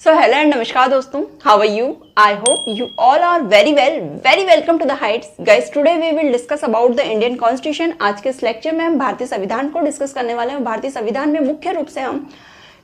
So hello and namaskar दोस्तों, how are you? I hope you all are very well. Very welcome to the heights. Guys, today we will discuss about the Indian Constitution. आज के इस lecture में हम भारतीय संविधान को discuss करने वाले हैं। भारतीय संविधान में मुख्य रूप से हम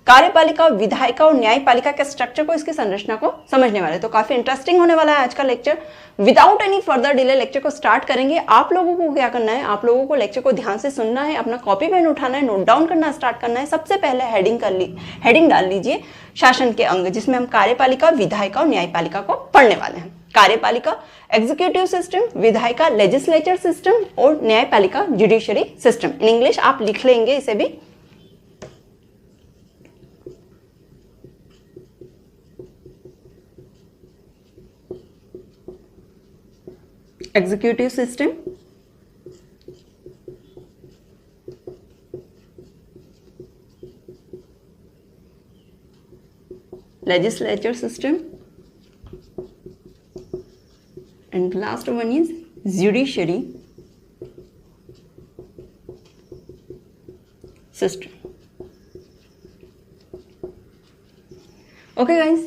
कार्यपालिका, विधायिका और न्यायपालिका के स्ट्रक्चर को, इसकी संरचना को समझने वाले। तो काफी इंटरेस्टिंग होने वाला है आज का lecture. Without any further delay lecture को स्टार्ट करेंगे। आप लोगों को क्या करना है, आप लोगों को लेक्चर को ध्यान से सुनना है, अपना कॉपी पेन उठाना है, नोट डाउन करना स्टार्ट करना है। सबसे पहले हेडिंग डाल लीजिए शासन के अंग, जिसमें हम कार्यपालिका, विधायिका और न्यायपालिका को पढ़ने वाले हैं। कार्यपालिका एग्जीक्यूटिव सिस्टम, विधायिका लेजिस्लेचर सिस्टम और न्यायपालिका जुडिशरी सिस्टम। इन इंग्लिश आप लिख लेंगे इसे भी। Executive system, legislature system, and the last one is judiciary system. Okay guys,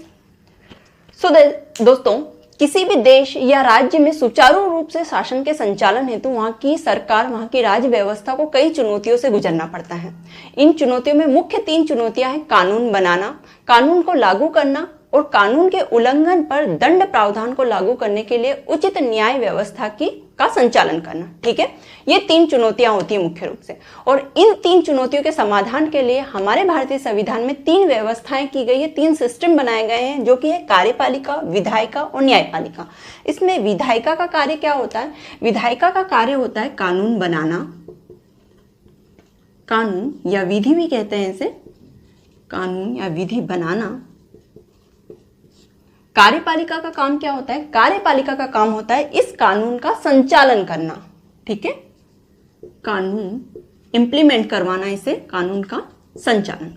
so दोस्तों, किसी भी देश या राज्य में सुचारू रूप से शासन के संचालन हेतु वहां की सरकार, वहां की राज्य व्यवस्था को कई चुनौतियों से गुजरना पड़ता है। इन चुनौतियों में मुख्य 3 चुनौतियां हैं: कानून बनाना, कानून को लागू करना और कानून के उल्लंघन पर दंड प्रावधान को लागू करने के लिए उचित न्याय व्यवस्था का संचालन करना। ठीक है, ये 3 चुनौतियां होती है मुख्य रूप से। और इन 3 चुनौतियों के समाधान के लिए हमारे भारतीय संविधान में 3 व्यवस्थाएं की गई है, 3 सिस्टम बनाए गए हैं, जो कि है कार्यपालिका, विधायिका और न्यायपालिका। इसमें विधायिका का कार्य क्या होता है? विधायिका का कार्य होता है कानून बनाना, कानून या विधि भी कहते हैं इसे, कानून या विधि बनाना। कार्यपालिका का काम क्या होता है? कार्यपालिका का काम होता है इस कानून का संचालन करना। ठीक है, कानून इंप्लीमेंट करवाना, इसे कानून का संचालन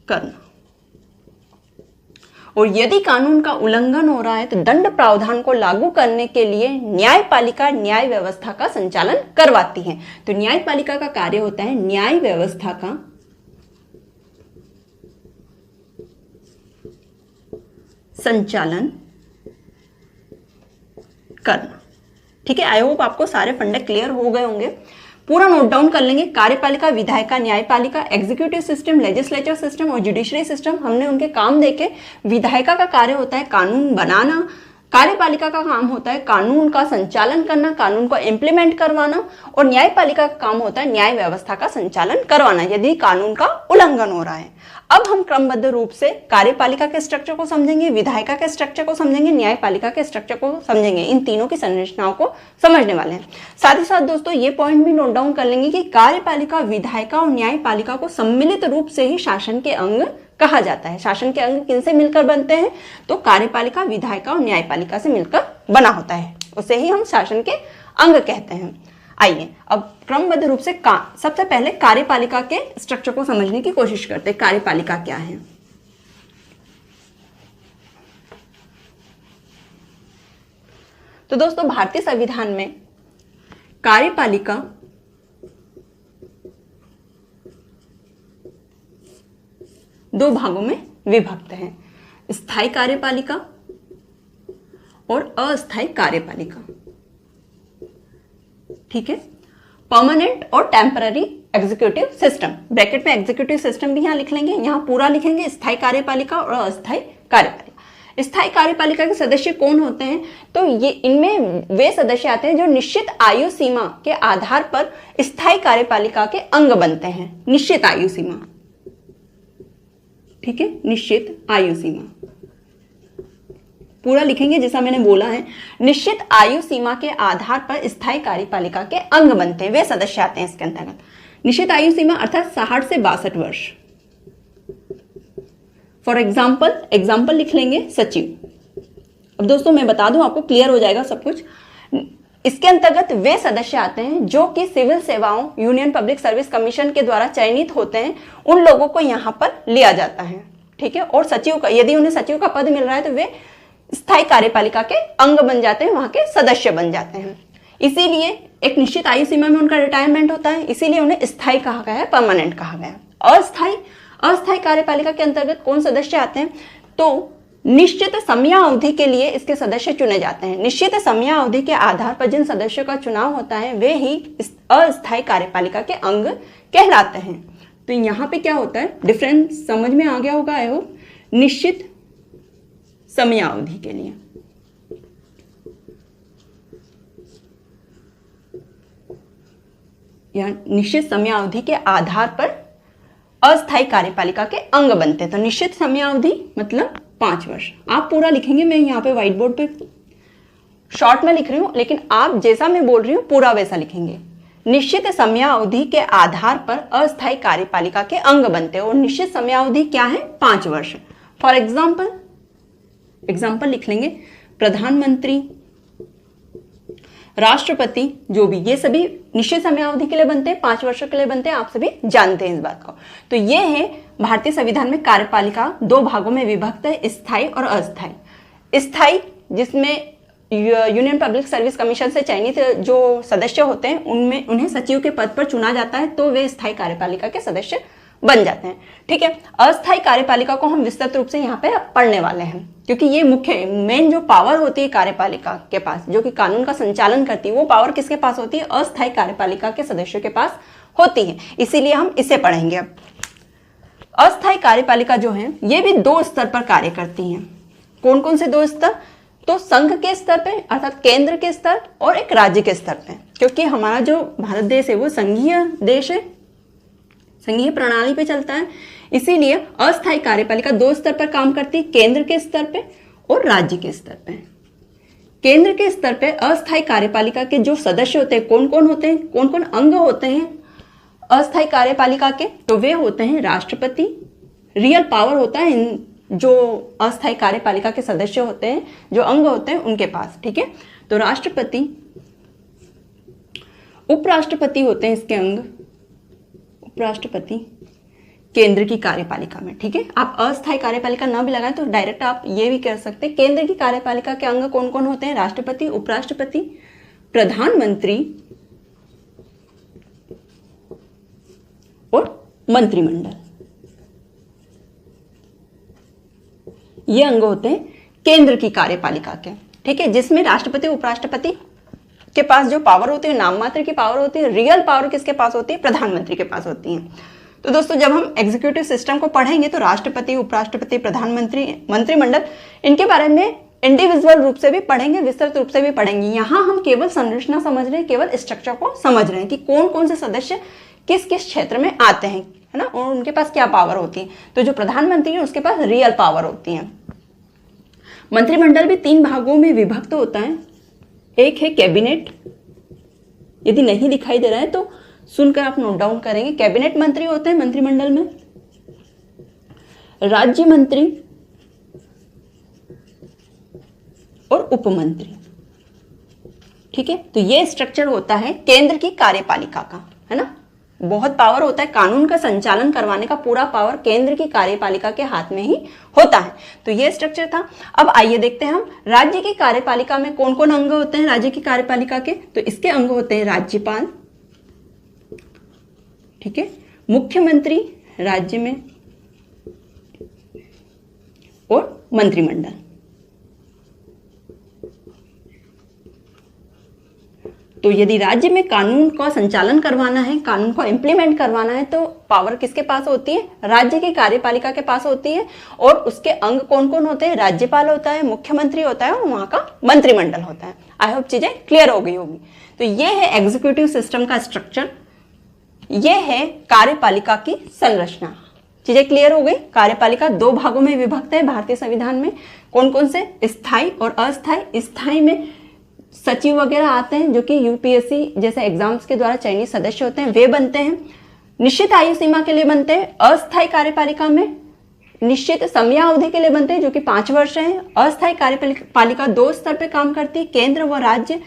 करना। और यदि कानून का उल्लंघन हो रहा है तो दंड प्रावधान को लागू करने के लिए न्यायपालिका न्याय व्यवस्था का संचालन करवाती है। तो न्यायपालिका का कार्य होता है न्याय व्यवस्था का संचालन करना। ठीक है, आई होप आपको सारे फंडे क्लियर हो गए होंगे। पूरा नोट डाउन कर लेंगे। कार्यपालिका, विधायिका, न्यायपालिका, एग्जीक्यूटिव सिस्टम, लेजिस्लेचर सिस्टम और जुडिशरी सिस्टम, हमने उनके काम देखे। विधायिका का कार्य होता है कानून बनाना, कार्यपालिका का काम होता है कानून का संचालन करना, कानून को इंप्लीमेंट करवाना, और न्यायपालिका का काम होता है न्याय व्यवस्था का संचालन करवाना यदि कानून का उल्लंघन हो रहा है। अब हम क्रमबद्ध रूप से कार्यपालिका के स्ट्रक्चर को समझेंगे, विधायिका के स्ट्रक्चर को समझेंगे, न्यायपालिका के स्ट्रक्चर को समझेंगे। इन तीनों की संरचनाओं को समझने वाले हैं। साथ ही साथ दोस्तों ये पॉइंट भी नोट डाउन कर लेंगे कि कार्यपालिका, विधायिका और न्यायपालिका को सम्मिलित रूप से ही शासन के अंग कहा जाता है। शासन के अंग किनसे मिलकर बनते हैं? तो कार्यपालिका, विधायिका और न्यायपालिका से मिलकर बना होता है, उसे ही हम शासन के अंग कहते हैं। आइए अब क्रमबद्ध रूप से सबसे पहले कार्यपालिका के स्ट्रक्चर को समझने की कोशिश करते हैं। कार्यपालिका क्या है? तो दोस्तों भारतीय संविधान में कार्यपालिका दो भागों में विभक्त है: स्थायी कार्यपालिका और अस्थायी कार्यपालिका। ठीक है, परमानेंट और टेम्पररी एग्जीक्यूटिव सिस्टम, ब्रैकेट में एग्जीक्यूटिव सिस्टम भी यहां लिख लेंगे, यहां पूरा लिखेंगे स्थायी कार्यपालिका और अस्थायी कार्यपालिका। स्थायी कार्यपालिका के सदस्य कौन होते हैं? तो ये इनमें वे सदस्य आते हैं जो निश्चित आयु सीमा के आधार पर स्थायी कार्यपालिका के अंग बनते हैं। निश्चित आयु सीमा, ठीक है, निश्चित आयु सीमा पूरा लिखेंगे जैसा मैंने बोला है। निश्चित आयु सीमा के आधार पर स्थायी कार्यपालिका के अंग बनते हैं, वे सदस्य आते हैं इसके अंतर्गत। निश्चित आयु सीमा अर्थात 60 से 62 वर्ष। फॉर एग्जाम्पल लिख लेंगे सचिव। अब दोस्तों मैं बता दूं, आपको क्लियर हो जाएगा सब कुछ। इसके अंतर्गत वे सदस्य आते हैं जो कि सिविल सेवाओं, यूनियन पब्लिक सर्विस कमीशन के द्वारा चयनित होते हैं, उन लोगों को यहां पर लिया जाता है। ठीक है, और सचिव का, यदि उन्हें सचिव का पद मिल रहा है तो वे स्थायी कार्यपालिका के अंग बन जाते हैं, वहां के सदस्य बन जाते हैं। इसीलिए एक निश्चित आयु सीमा में उनका रिटायरमेंट होता है, इसीलिए उन्हें स्थायी कहा गया है, परमानेंट कहा गया है। अस्थायी अस्थायी कार्यपालिका के अंतर्गत कौन सदस्य आते हैं? तो निश्चित समयावधि के लिए इसके सदस्य चुने जाते हैं। निश्चित समयावधि के आधार पर जिन सदस्यों का चुनाव होता है वे ही अस्थायी कार्यपालिका के अंग कहलाते हैं। तो यहाँ पे क्या होता है, डिफरेंस समझ में आ गया होगा आई होप। निश्चित समयावधि के लिए या निश्चित समयावधि के आधार पर अस्थायी कार्यपालिका के अंग बनते हैं। तो निश्चित समयावधि मतलब 5 वर्ष। आप पूरा लिखेंगे, मैं यहाँ पे व्हाइट बोर्ड पे शॉर्ट में लिख रही हूँ, लेकिन आप जैसा मैं बोल रही हूँ पूरा वैसा लिखेंगे। निश्चित समयावधि के आधार पर अस्थायी कार्यपालिका के अंग बनते हैं और निश्चित समयावधि क्या है? 5 वर्ष। फॉर एग्जाम्पल लिख लेंगे, प्रधानमंत्री, राष्ट्रपति, जो भी, ये सभी निश्चित समयावधि के लिए बनते हैं, 5 वर्षों के लिए बनते हैं। आप सभी जानते हैं इस बात को। तो ये है भारतीय संविधान में कार्यपालिका 2 भागों में विभक्त है, स्थायी और अस्थायी। स्थायी जिसमें यूनियन पब्लिक सर्विस कमीशन से चयनित जो सदस्य होते हैं उन्हें सचिव के पद पर चुना जाता है, तो वे स्थायी कार्यपालिका के सदस्य बन जाते हैं। ठीक है। अस्थायी कार्यपालिका को हम विस्तृत रूप से यहाँ पे पढ़ने वाले हैं, क्योंकि ये मुख्य मेन जो पावर होती है कार्यपालिका के पास, जो कि कानून का संचालन करती है, वो पावर किसके पास होती है? अस्थायी कार्यपालिका के सदस्यों के पास होती है। इसीलिए हम इसे पढ़ेंगे अब। अस्थायी कार्यपालिका जो है ये भी 2 स्तर पर कार्य करती है। कौन कौन से 2 स्तर? तो संघ के स्तर पे अर्थात केंद्र के स्तर और एक राज्य के स्तर पे, क्योंकि हमारा जो भारत देश है वो संघीय देश है, संघीय प्रणाली पे चलता है। इसीलिए अस्थायी कार्यपालिका 2 स्तर पर काम करती है, केंद्र के स्तर पे और राज्य के स्तर पे। केंद्र के स्तर पे अस्थायी कार्यपालिका के जो सदस्य होते हैं, कौन कौन होते हैं, कौन कौन अंग होते हैं अस्थायी कार्यपालिका के? तो वे होते हैं राष्ट्रपति, रियल पावर होता है इन जो अस्थायी कार्यपालिका के सदस्य होते हैं, जो अंग होते हैं उनके पास। ठीक है। तो राष्ट्रपति, उपराष्ट्रपति होते हैं इसके अंग, उपराष्ट्रपति केंद्र की कार्यपालिका में। ठीक है। आप अस्थायी कार्यपालिका ना भी लगाएं तो डायरेक्ट आप ये भी कह सकते हैं केंद्र की कार्यपालिका के अंग कौन कौन होते हैं? राष्ट्रपति, उपराष्ट्रपति, प्रधानमंत्री और मंत्रिमंडल। ये अंग होते हैं केंद्र की कार्यपालिका के। ठीक है। जिसमें राष्ट्रपति, उपराष्ट्रपति के पास जो पावर होती है, नाम मात्र की पावर होती है, रियल पावर किसके पास होती है? प्रधानमंत्री के पास होती है। तो दोस्तों जब हम एग्जीक्यूटिव सिस्टम को पढ़ेंगे तो राष्ट्रपति, उपराष्ट्रपति, प्रधानमंत्री, मंत्रिमंडल, इनके बारे में इंडिविजुअल रूप से भी पढ़ेंगे, विस्तृत रूप से भी पढ़ेंगे। यहाँ हम केवल संरचना समझ रहे हैं, केवल स्ट्रक्चर को समझ रहे हैं कि कौन कौन से सदस्य किस किस क्षेत्र में आते हैं, है ना, और उनके पास क्या पावर होती है। तो जो प्रधानमंत्री है उसके पास रियल पावर होती है। मंत्रिमंडल भी 3 भागों में विभक्त होता है। एक है कैबिनेट, यदि नहीं दिखाई दे रहा है तो सुनकर आप नोट डाउन करेंगे। कैबिनेट मंत्री होते हैं मंत्रिमंडल में, राज्य मंत्री और उपमंत्री। ठीक है। तो ये स्ट्रक्चर होता है केंद्र की कार्यपालिका का, है ना। बहुत पावर होता है, कानून का संचालन करवाने का पूरा पावर केंद्र की कार्यपालिका के हाथ में ही होता है। तो ये स्ट्रक्चर था। अब आइए देखते हैं हम राज्य की कार्यपालिका में कौन कौन अंग होते हैं राज्य की कार्यपालिका के। तो इसके अंग होते हैं राज्यपाल, ठीक है, मुख्यमंत्री राज्य में और मंत्रिमंडल। तो यदि राज्य में कानून का संचालन करवाना है, कानून को इम्प्लीमेंट करवाना है, तो पावर किसके पास होती है? राज्य की कार्यपालिका के पास होती है। और उसके अंग कौन कौन होते हैं? राज्यपाल होता है, मुख्यमंत्री होता है और वहां का मंत्रिमंडल होता है। आई होप चीजें क्लियर हो गई होगी। तो ये है एग्जीक्यूटिव सिस्टम का स्ट्रक्चर, ये है कार्यपालिका की संरचना। चीजें क्लियर हो गई। कार्यपालिका 2 भागों में विभक्त है भारतीय संविधान में। कौन कौन से? स्थायी और अस्थायी। स्थायी में सचिव वगैरह आते हैं जो कि यूपीएससी जैसे एग्जाम्स के द्वारा चयनित सदस्य होते हैं, वे बनते हैं। निश्चित आयु सीमा के लिए बनते हैं। अस्थायी कार्यपालिका में निश्चित समयावधि के लिए बनते हैं जो कि 5 वर्ष है। अस्थायी कार्यपालिका 2 स्तर पर काम करती है, केंद्र व राज्य।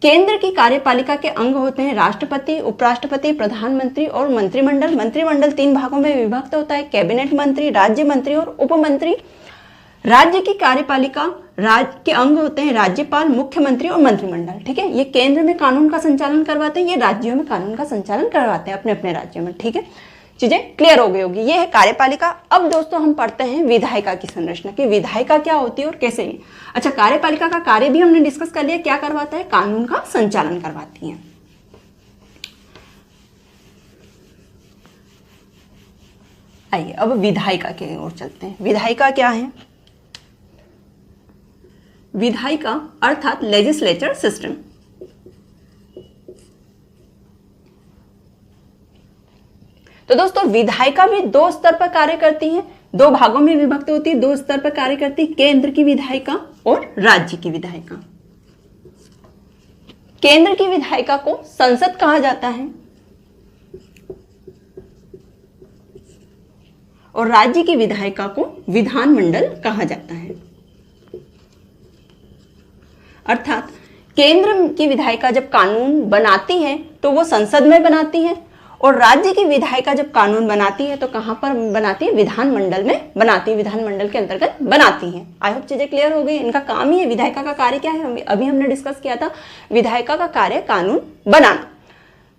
केंद्र की कार्यपालिका के अंग होते हैं राष्ट्रपति, उपराष्ट्रपति, प्रधानमंत्री और मंत्रिमंडल। मंत्रिमंडल 3 भागों में विभक्त होता है, कैबिनेट मंत्री, राज्य मंत्री और उपमंत्री। राज्य की कार्यपालिका राज्य के अंग होते हैं राज्यपाल, मुख्यमंत्री और मंत्रिमंडल। ठीक है। ये केंद्र में कानून का संचालन करवाते हैं, ये राज्यों में कानून का संचालन करवाते हैं अपने अपने राज्यों में। ठीक है। चीजें क्लियर हो गई होगी। ये है कार्यपालिका। अब दोस्तों हम पढ़ते हैं विधायिका की संरचना कि विधायिका क्या होती है और कैसे नहीं। अच्छा, कार्यपालिका का कार्य भी हमने डिस्कस कर लिया। क्या करवाता है? कानून का संचालन करवाती है। आइए अब विधायिका की ओर चलते हैं। विधायिका क्या है? विधायिका अर्थात लेजिस्लेचर सिस्टम। तो दोस्तों विधायिका भी दो स्तर पर कार्य करती है, दो भागों में विभक्त होती है, दो स्तर पर कार्य करती है, केंद्र की विधायिका और राज्य की विधायिका। केंद्र की विधायिका को संसद कहा जाता है और राज्य की विधायिका को विधानमंडल कहा जाता है। अर्थात केंद्र की विधायिका जब कानून बनाती है तो वो संसद में बनाती है और राज्य की विधायिका जब कानून बनाती है तो कहां पर बनाती है? विधानमंडल में बनाती है, विधानमंडल के अंतर्गत बनाती है। आई होप चीजें क्लियर हो गई। इनका काम ही है। विधायिका का कार्य क्या है? अभी हमने डिस्कस किया था। विधायिका का कार्य कानून बनाना।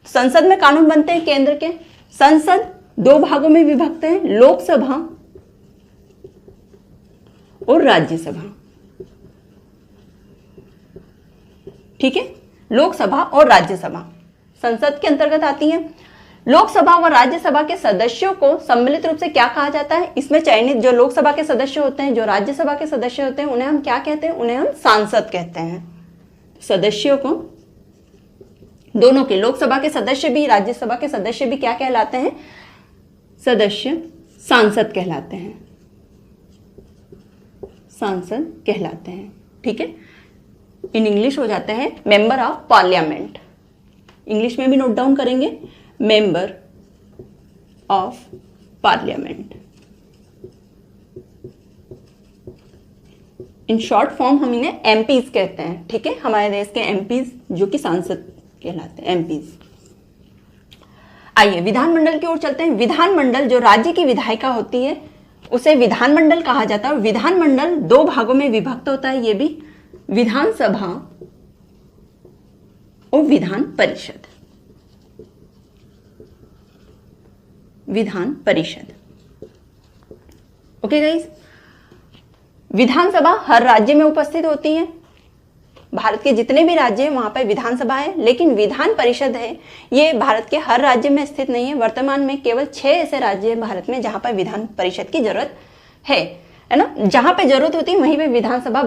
संसद में कानून बनते हैं केंद्र के। संसद दो भागों में विभक्त है, लोकसभा और राज्यसभा। ठीक है, लोकसभा और राज्यसभा संसद के अंतर्गत आती है। लोकसभा व राज्यसभा के सदस्यों को सम्मिलित रूप से क्या कहा जाता है? इसमें चयनित जो लोकसभा के सदस्य होते हैं, जो राज्यसभा के सदस्य होते हैं, उन्हें हम क्या कहते हैं? उन्हें हम सांसद कहते हैं। सदस्यों को दोनों के, लोकसभा के सदस्य भी राज्यसभा के सदस्य भी क्या कहलाते हैं? सदस्य सांसद कहलाते हैं। सांसद कहलाते हैं। ठीक है, इन इंग्लिश हो जाते हैं मेंबर ऑफ पार्लियामेंट। इंग्लिश में भी नोट डाउन करेंगे, member of parliament. In short form हम इन्हें एमपीज कहते हैं। ठीक है, हमारे देश के एमपीज जो कि सांसद कहलाते हैं, एमपीज। आइए विधानमंडल की ओर चलते हैं। विधानमंडल जो राज्य की विधायिका होती है उसे विधानमंडल कहा जाता है। और विधानमंडल दो भागों में विभक्त होता है। ये भी विधानसभा और विधान परिषद। विधान परिषद। ओके गाइस, विधानसभा हर राज्य में उपस्थित होती है। भारत के जितने भी राज्य हैं वहां पर विधानसभा है, लेकिन विधान परिषद है ये भारत के हर राज्य में स्थित नहीं है। वर्तमान में केवल 6 ऐसे राज्य हैं भारत में जहां पर विधान परिषद की जरूरत है ना। जहां पे जरूरत होती है वहीं पे विधानसभा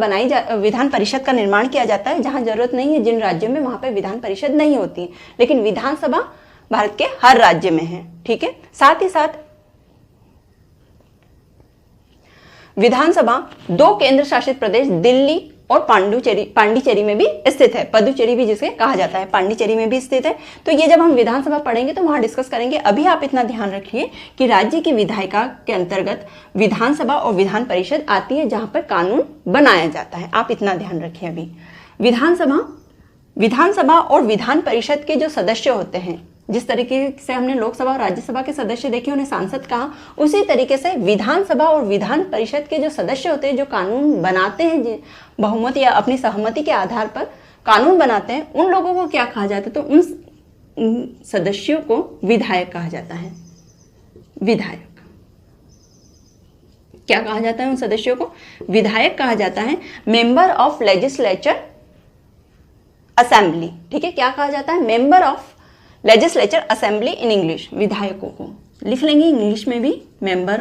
विधान परिषद का निर्माण किया जाता है। जहां जरूरत नहीं है, जिन राज्यों में, वहां पे विधान परिषद नहीं होती, लेकिन विधानसभा भारत के हर राज्य में है। ठीक है, साथ ही साथ विधानसभा 2 केंद्र शासित प्रदेश दिल्ली और पांडिचेरी में भी स्थित है। पदुचेरी भी जिसे कहा जाता है, पांडिचेरी में भी स्थित है। तो ये जब हम विधानसभा पढ़ेंगे तो वहां डिस्कस करेंगे। अभी आप इतना ध्यान रखिए कि राज्य की विधायिका के अंतर्गत विधानसभा और विधान परिषद आती है जहां पर कानून बनाया जाता है। आप इतना ध्यान रखिए। अभी विधानसभा और विधान परिषद के जो सदस्य होते हैं, जिस तरीके से हमने लोकसभा और राज्यसभा के सदस्य देखे उन्हें सांसद कहा, उसी तरीके से विधानसभा और विधान परिषद के जो सदस्य होते हैं, जो कानून बनाते हैं, बहुमत या अपनी सहमति के आधार पर कानून बनाते हैं, उन लोगों को क्या कहा जाता है? तो उन सदस्यों को विधायक कहा जाता है। विधायक क्या कहा जाता है? उन सदस्यों को विधायक कहा जाता है। Member of legislature assembly. ठीक है, क्या कहा जाता है? Member of legislature assembly in English. विधायकों को लिख लेंगे इंग्लिश में भी, member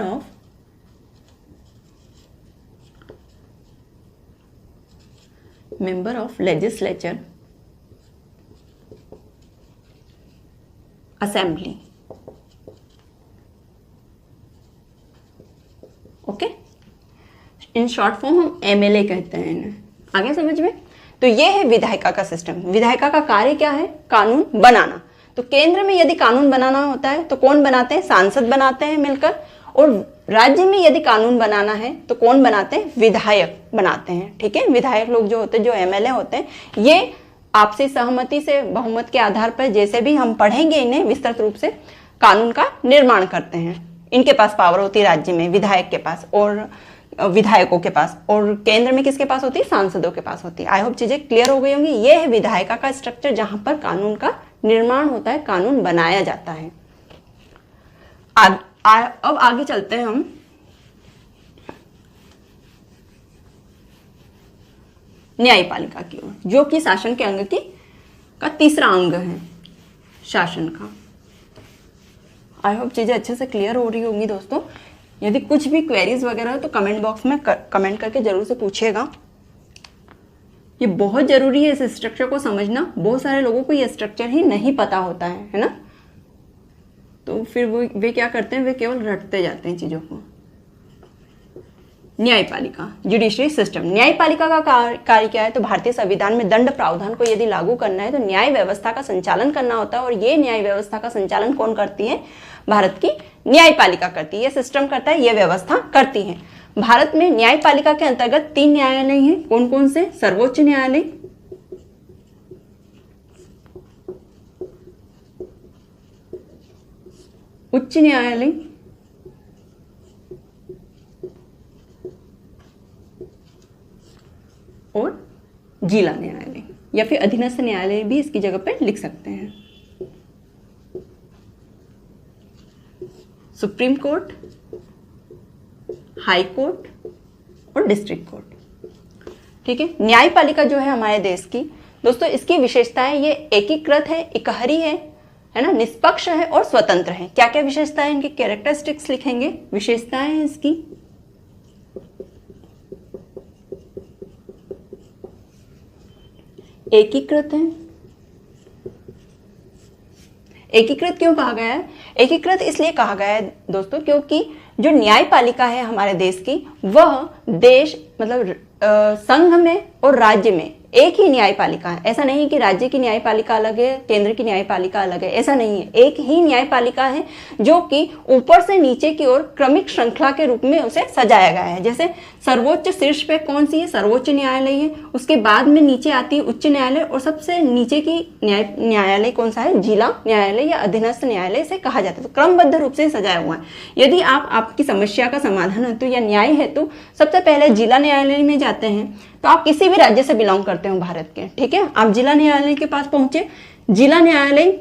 of legislature assembly. Okay, in short form हम एमएलए कहते हैं इन्हें। आगे समझ में? तो ये है विधायिका का सिस्टम। विधायिका का कार्य क्या है? कानून बनाना। तो केंद्र में यदि कानून बनाना होता है तो कौन बनाते हैं? सांसद बनाते हैं मिलकर। और राज्य में यदि कानून बनाना है तो कौन बनाते हैं? विधायक बनाते हैं। ठीक है, विधायक लोग जो होते हैं, जो एमएलए होते हैं, ये आपसी सहमति से, बहुमत के आधार पर, जैसे भी हम पढ़ेंगे इन्हें विस्तृत रूप से, कानून का निर्माण करते हैं। इनके पास पावर होती है राज्य में, विधायक के पास और विधायकों के पास, और केंद्र में किसके पास होती है? सांसदों के पास होती है। आई होप चीजें क्लियर हो गई होंगी। ये है विधायिका का स्ट्रक्चर, जहां पर कानून का निर्माण होता है, कानून बनाया जाता है। अब आगे चलते हैं हम न्यायपालिका की ओर, जो कि शासन के अंग का तीसरा अंग है शासन का। आई होप चीज़ें अच्छे से क्लियर हो रही होंगी दोस्तों। यदि कुछ भी क्वेरीज वगैरह हो तो कमेंट बॉक्स में कमेंट करके जरूर से पूछिएगा। ये बहुत ज़रूरी है इस स्ट्रक्चर को समझना। बहुत सारे लोगों को ये स्ट्रक्चर ही नहीं पता होता है ना, तो फिर वे क्या करते हैं, वे केवल रटते जाते हैं चीज़ों को। न्यायपालिका, जुडिशरी सिस्टम। न्यायपालिका का कार्य क्या है, तो भारतीय संविधान में दंड प्रावधान को यदि लागू करना है तो न्याय व्यवस्था का संचालन करना होता है, और ये न्याय व्यवस्था का संचालन कौन करती है, भारत की न्यायपालिका करती है। ये सिस्टम करता है, ये व्यवस्था करती है। भारत में न्यायपालिका के अंतर्गत 3 न्यायालय हैं। कौन कौन से, सर्वोच्च न्यायालय, उच्च न्यायालय और जिला न्यायालय, या फिर अधीनस्थ न्यायालय भी इसकी जगह पे लिख सकते हैं। सुप्रीम कोर्ट, हाई कोर्ट और डिस्ट्रिक्ट कोर्ट। ठीक है। न्यायपालिका जो है हमारे देश की दोस्तों, इसकी विशेषताएं, ये एकीकृत है, इकहरी है ना, निष्पक्ष है और स्वतंत्र है। क्या क्या विशेषताएं, इनकी कैरेक्टरिस्टिक्स लिखेंगे, विशेषताएं हैं इसकी। एकीकृत है। एकीकृत क्यों कहा गया है, एकीकृत इसलिए कहा गया है दोस्तों क्योंकि जो न्यायपालिका है हमारे देश की, वह देश मतलब संघ में और राज्य में एक ही न्यायपालिका है। ऐसा नहीं है कि राज्य की न्यायपालिका अलग है, केंद्र की न्यायपालिका अलग है, ऐसा नहीं है। एक ही न्यायपालिका है जो कि ऊपर से नीचे की ओर क्रमिक श्रृंखला के रूप में उसे सजाया गया है। जैसे सर्वोच्च शीर्ष पे कौन सी है, सर्वोच्च न्यायालय है, उसके बाद में नीचे आती है उच्च न्यायालय, और सबसे नीचे की न्यायालय कौन सा है, जिला न्यायालय या अधीनस्थ न्यायालय से कहा जाता है। तो क्रमबद्ध रूप से सजाया हुआ है। यदि आपकी समस्या का समाधान हेतु या न्याय हेतु सबसे पहले जिला न्यायालय में जाते हैं, तो आप किसी भी राज्य से बिलोंग करते हो भारत के, ठीक है, आप जिला न्यायालय के पास पहुंचे, जिला न्यायालय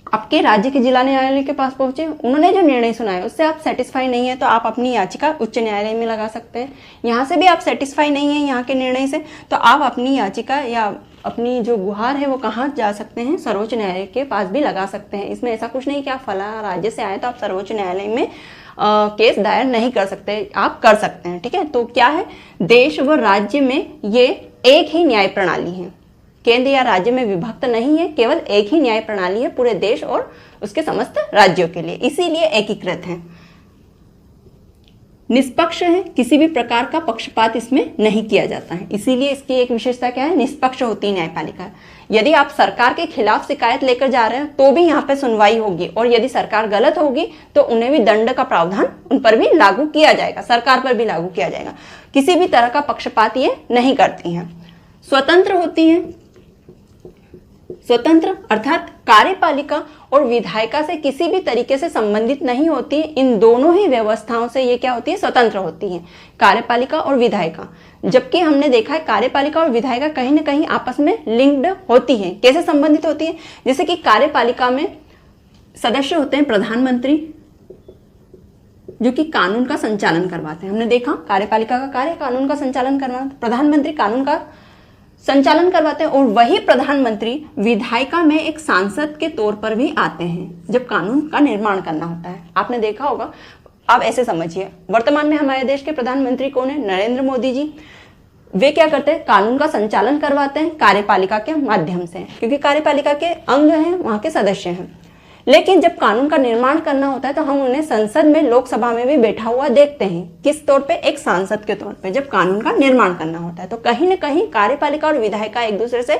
आपके राज्य के जिला न्यायालय के पास पहुंचे, उन्होंने जो निर्णय सुनाया उससे आप सेटिस्फाई नहीं है तो आप अपनी याचिका उच्च न्यायालय में लगा सकते हैं। यहाँ से भी आप सेटिस्फाई नहीं है यहाँ के निर्णय से, तो आप अपनी याचिका या अपनी जो गुहार है वो कहाँ जा सकते हैं, सर्वोच्च न्यायालय के पास भी लगा सकते हैं। इसमें ऐसा कुछ नहीं कि आप फला राज्य से आए तो आप सर्वोच्च न्यायालय में केस दायर नहीं कर सकते, आप कर सकते हैं। ठीक है। तो क्या है, देश व राज्य में ये एक ही न्याय प्रणाली है, केंद्र या राज्य में विभक्त नहीं है, केवल एक ही न्याय प्रणाली है पूरे देश और उसके समस्त राज्यों के लिए, इसीलिए एकीकृत है। निष्पक्ष है, किसी भी प्रकार का पक्षपात इसमें नहीं किया जाता है, इसीलिए इसकी एक विशेषता क्या है, निष्पक्ष होती है न्यायपालिका। यदि आप सरकार के खिलाफ शिकायत लेकर जा रहे हैं तो भी यहाँ पे सुनवाई होगी, और यदि सरकार गलत होगी तो उन्हें भी दंड का प्रावधान उन पर भी लागू किया जाएगा, सरकार पर भी लागू किया जाएगा। किसी भी तरह का पक्षपात ये नहीं करती हैं। स्वतंत्र होती हैं, स्वतंत्र अर्थात कार्यपालिका और विधायिका से किसी भी तरीके से संबंधित नहीं होती। इन दोनों ही व्यवस्थाओं से ये क्या होती है, स्वतंत्र होती है, कार्यपालिका और विधायिका। जबकि हमने देखा है कार्यपालिका और विधायिका कहीं ना कहीं आपस में लिंक्ड होती है। कैसे संबंधित होती है, जैसे कि कार्यपालिका में सदस्य होते हैं प्रधानमंत्री, जो कि कानून का संचालन करवाते हैं। हमने देखा कार्यपालिका का कार्य कानून का संचालन करवाना, प्रधानमंत्री कानून का संचालन करवाते हैं, और वही प्रधानमंत्री विधायिका में एक सांसद के तौर पर भी आते हैं जब कानून का निर्माण करना होता है। आपने देखा होगा। आप ऐसे समझिए, वर्तमान में हमारे देश के प्रधानमंत्री कौन है, नरेंद्र मोदी जी। वे क्या करते हैं, कानून का संचालन करवाते हैं कार्यपालिका के माध्यम से, क्योंकि कार्यपालिका के अंग हैं, वहां के सदस्य हैं। लेकिन जब कानून का निर्माण करना होता है तो हम उन्हें संसद में, लोकसभा में भी बैठा हुआ देखते हैं। किस तौर पे, एक सांसद के तौर पे, जब कानून का निर्माण करना होता है। तो कहीं ना कहीं कार्यपालिका और विधायिका एक दूसरे से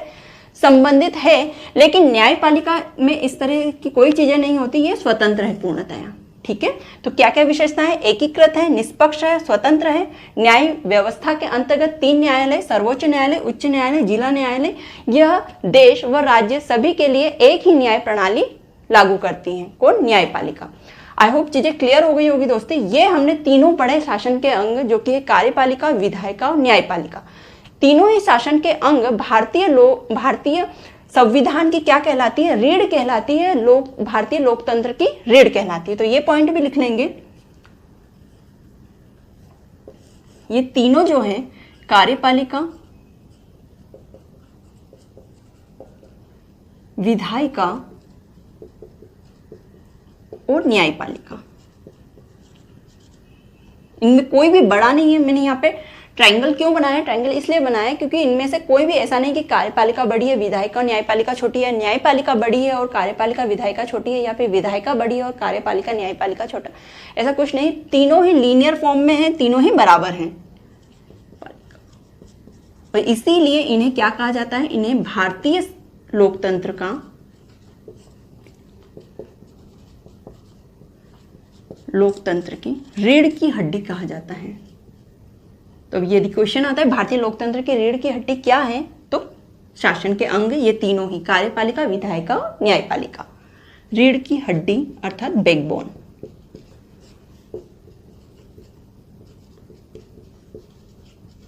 संबंधित है, लेकिन न्यायपालिका में इस तरह की कोई चीजें नहीं होती, ये स्वतंत्र है पूर्णतया। ठीक है। तो क्या क्या विशेषता है, एकीकृत है, निष्पक्ष है, स्वतंत्र है। न्याय व्यवस्था के अंतर्गत 3 न्यायालय, सर्वोच्च न्यायालय, उच्च न्यायालय, जिला न्यायालय, यह देश व राज्य सभी के लिए एक ही न्याय प्रणाली लागू करती हैं। कौन, न्यायपालिका। आई होप चीजें क्लियर हो गई होगी दोस्तों। ये हमने तीनों पढ़े शासन के अंग, जो कि कार्यपालिका, विधायिका और न्यायपालिका। तीनों ही शासन के अंग भारतीय संविधान की क्या कहलाती है? रीढ़ कहलाती है, भारतीय लोकतंत्र की रीढ़ कहलाती है। तो ये पॉइंट भी लिख लेंगे। ये तीनों जो है, कार्यपालिका, विधायिका और न्यायपालिका, इनमें कोई भी बड़ा नहीं है। मैंने यहाँ पे ट्रायंगल क्यों बनाया? ट्रायंगल इसलिए बनाया क्योंकि इनमें से कोई भी ऐसा नहीं कि कार्यपालिका बड़ी है, विधायिका और न्यायपालिका छोटी है, न्यायपालिका बड़ी है और कार्यपालिका विधायिका छोटी है, या फिर विधायिका बड़ी है और कार्यपालिका न्यायपालिका छोटा। ऐसा कुछ नहीं, तीनों ही लीनियर फॉर्म में है, तीनों ही बराबर हैं। और इसीलिए इन्हें क्या कहा जाता है? इन्हें भारतीय लोकतंत्र का लोकतंत्र की रीढ़ की हड्डी कहा जाता है। तो यदि क्वेश्चन आता है भारतीय लोकतंत्र की रीढ़ की हड्डी क्या है, तो शासन के अंग ये तीनों ही, कार्यपालिका, विधायिका और न्यायपालिका, रीढ़ की हड्डी अर्थात बैकबोन।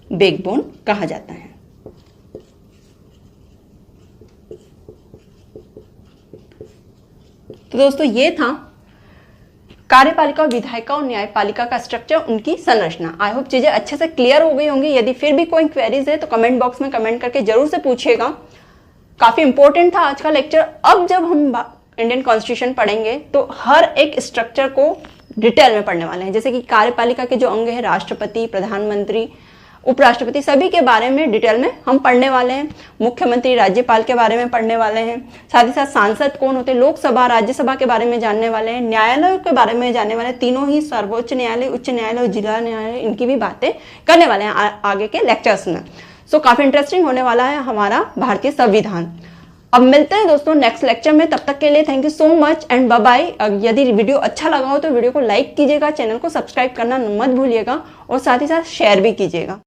बैकबोन कहा जाता है। तो दोस्तों ये था कार्यपालिका, विधायिका और न्यायपालिका का स्ट्रक्चर, उनकी संरचना। आई होप चीजें अच्छे से क्लियर हो गई होंगी। यदि फिर भी कोई क्वेरीज है तो कमेंट बॉक्स में कमेंट करके जरूर से पूछिएगा। काफी इंपॉर्टेंट था आज का लेक्चर। अब जब हम इंडियन कॉन्स्टिट्यूशन पढ़ेंगे तो हर एक स्ट्रक्चर को डिटेल में पढ़ने वाले हैं। जैसे कि कार्यपालिका के जो अंग है, राष्ट्रपति, प्रधानमंत्री, उपराष्ट्रपति, सभी के बारे में डिटेल में हम पढ़ने वाले हैं। मुख्यमंत्री, राज्यपाल के बारे में पढ़ने वाले हैं। साथ ही साथ सांसद कौन होते हैं, लोकसभा, राज्यसभा के बारे में जानने वाले हैं। न्यायालयों के बारे में जानने वाले हैं। तीनों ही, सर्वोच्च न्यायालय, उच्च न्यायालय और जिला न्यायालय, इनकी भी बातें करने वाले हैं आगे के लेक्चर्स में। सो काफी इंटरेस्टिंग होने वाला है हमारा भारतीय संविधान। अब मिलते हैं दोस्तों नेक्स्ट लेक्चर में। तब तक के लिए thank you so much and bye bye. यदि वीडियो अच्छा लगा हो तो वीडियो को लाइक कीजिएगा, चैनल को सब्सक्राइब करना मत भूलिएगा और साथ ही साथ शेयर भी कीजिएगा।